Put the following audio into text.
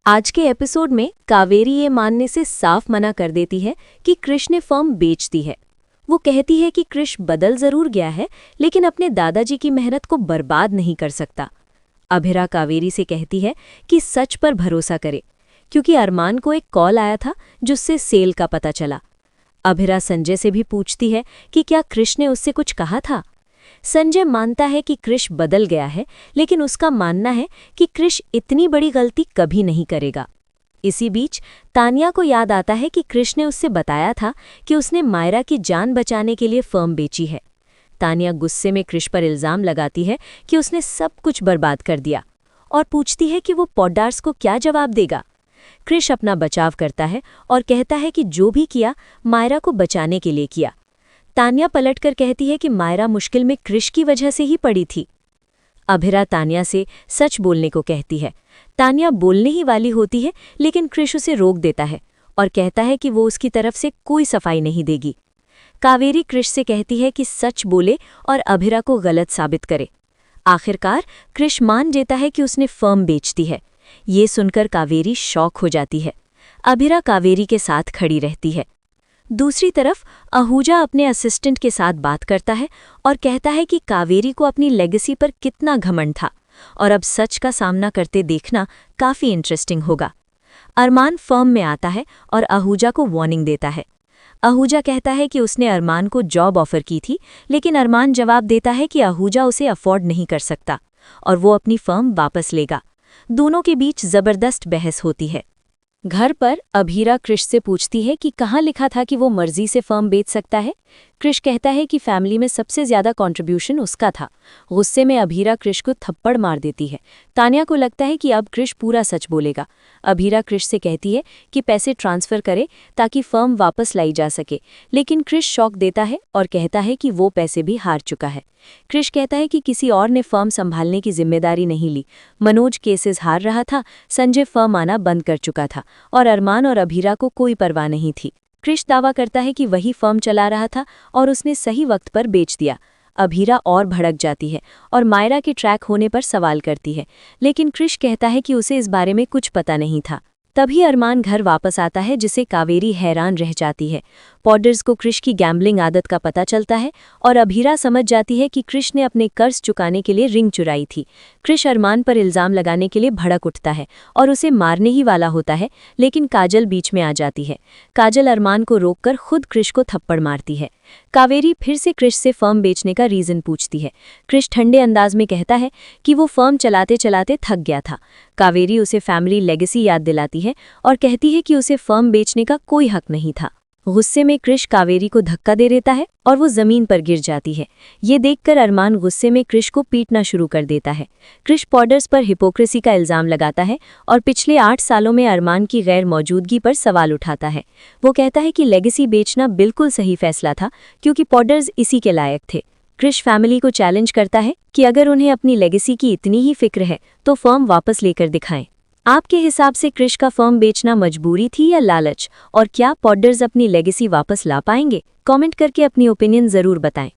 आज के एपिसोड में कावेरी ये मानने से साफ मना कर देती है कि कृष ने फर्म बेच दी है। वो कहती है कि कृष बदल जरूर गया है, लेकिन अपने दादाजी की मेहनत को बर्बाद नहीं कर सकता। अभिरा कावेरी से कहती है कि सच पर भरोसा करे, क्योंकि अरमान को एक कॉल आया था जिससे सेल का पता चला। अभिरा संजय से भी पूछती है कि क्या कृष ने उससे कुछ कहा था। संजय मानता है कि कृष बदल गया है, लेकिन उसका मानना है कि कृष इतनी बड़ी गलती कभी नहीं करेगा। इसी बीच तानिया को याद आता है कि कृष ने उससे बताया था कि उसने मायरा की जान बचाने के लिए फर्म बेची है। तानिया गुस्से में कृष पर इल्जाम लगाती है कि उसने सब कुछ बर्बाद कर दिया और पूछती है कि वो पॉड्डार्स को क्या जवाब देगा। कृष अपना बचाव करता है और कहता है कि जो भी किया मायरा को बचाने के लिए किया। तानिया पलटकर कहती है कि मायरा मुश्किल में कृष की वजह से ही पड़ी थी। अभिरा तानिया से सच बोलने को कहती है। तानिया बोलने ही वाली होती है, लेकिन कृष उसे रोक देता है और कहता है कि वो उसकी तरफ से कोई सफाई नहीं देगी। कावेरी कृष से कहती है कि सच बोले और अभिरा को गलत साबित करे। आखिरकार कृष मान जेता है कि उसने फर्म बेच दी है। ये सुनकर कावेरी शॉक हो जाती है। अभिरा कावेरी के साथ खड़ी रहती है। दूसरी तरफ आहूजा अपने असिस्टेंट के साथ बात करता है और कहता है कि कावेरी को अपनी लेगेसी पर कितना घमंड था और अब सच का सामना करते देखना काफ़ी इंटरेस्टिंग होगा। अरमान फर्म में आता है और आहूजा को वार्निंग देता है। आहूजा कहता है कि उसने अरमान को जॉब ऑफर की थी, लेकिन अरमान जवाब देता है कि आहूजा उसे अफोर्ड नहीं कर सकता और वो अपनी फर्म वापस लेगा। दोनों के बीच ज़बरदस्त बहस होती है। घर पर अभिरा कृष से पूछती है कि कहाँ लिखा था कि वो मर्जी से फर्म बेच सकता है। कृष कहता है कि फैमिली में सबसे ज्यादा कंट्रीब्यूशन उसका था। गुस्से में अभिरा कृष को थप्पड़ मार देती है। तानिया को लगता है कि अब कृष पूरा सच बोलेगा। अभिरा कृष से कहती है कि पैसे ट्रांसफर करे ताकि फर्म वापस लाई जा सके, लेकिन कृष शॉक देता है और कहता है कि वो पैसे भी हार चुका है। कृष कहता है कि किसी और ने फर्म संभालने की जिम्मेदारी नहीं ली। मनोज केसेस हार रहा था, संजय फर्म आना बंद कर चुका था और अरमान और अभिरा को कोई परवाह नहीं थी। कृष दावा करता है कि वही फर्म चला रहा था और उसने सही वक्त पर बेच दिया। अभिरा और भड़क जाती है और मायरा के ट्रैक होने पर सवाल करती है, लेकिन कृष कहता है कि उसे इस बारे में कुछ पता नहीं था। तभी अरमान घर वापस आता है, जिसे कावेरी हैरान रह जाती है। पॉडर्स को कृष की गैम्बलिंग आदत का पता चलता है और अभिरा समझ जाती है कि कृष ने अपने कर्ज चुकाने के लिए रिंग चुराई थी। कृष अरमान पर इल्जाम लगाने के लिए भड़क उठता है और उसे मारने ही वाला होता है, लेकिन काजल बीच में आ जाती है। काजल अरमान को रोककर खुद कृष को थप्पड़ मारती है। कावेरी फिर से कृष से फर्म बेचने का रीजन पूछती है। कृष ठंडे अंदाज में कहता है कि वो फर्म चलाते चलाते थक गया था। कावेरी उसे फैमिली लेगेसी याद दिलाती है और कहती है कि उसे फर्म बेचने का कोई हक नहीं था। गुस्से में कृष कावेरी को धक्का दे देता है और वो जमीन पर गिर जाती है। ये देखकर अरमान गुस्से में कृष को पीटना शुरू कर देता है। कृष पॉडर्स पर हिपोक्रेसी का इल्जाम लगाता है और पिछले 8 सालों में अरमान की गैर मौजूदगी पर सवाल उठाता है। वो कहता है कि लेगेसी बेचना बिल्कुल सही फैसला था, क्योंकि पॉडर्स इसी के लायक थे। कृष फैमिली को चैलेंज करता है कि अगर उन्हें अपनी लेगेसी की इतनी ही फिक्र है तो फर्म वापस लेकर दिखाएं। आपके हिसाब से कृष का फर्म बेचना मजबूरी थी या लालच, और क्या पॉडर्स अपनी लेगेसी वापस ला पाएंगे? कमेंट करके अपनी ओपिनियन जरूर बताएं।